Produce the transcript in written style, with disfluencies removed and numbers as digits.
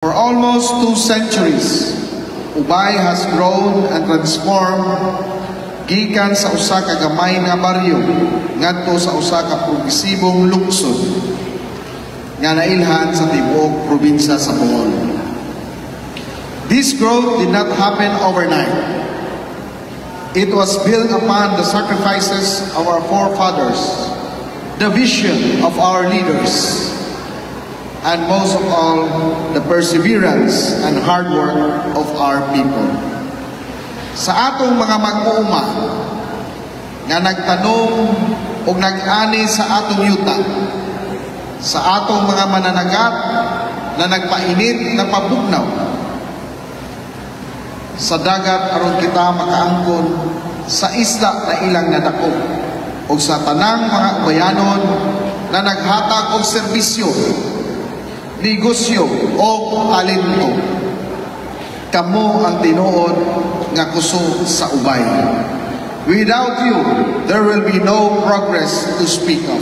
For almost 2 centuries, Ubay has grown and transformed gikan sa usa ka gamay nga baryo ngadto sa usa ka progresibong lungsod nga nailhan sa tibuok probinsya sa Bohol. This growth did not happen overnight. It was built upon the sacrifices of our forefathers, the vision of our leaders, and most of all, the perseverance and hard work of our people. Sa atong mga mag-uuma nga nagtanong o nag-ani sa atong yuta, sa atong mga mananagat na nagpainit na pabugnaw, sa dagat aron kita makaangkon sa isla na ilang nadako, o sa tanang mga ubayanon na naghatag og serbisyo, negosyo o talento. Kamo ang tinuod nga kusog sa Ubay. Without you, there will be no progress to speak of.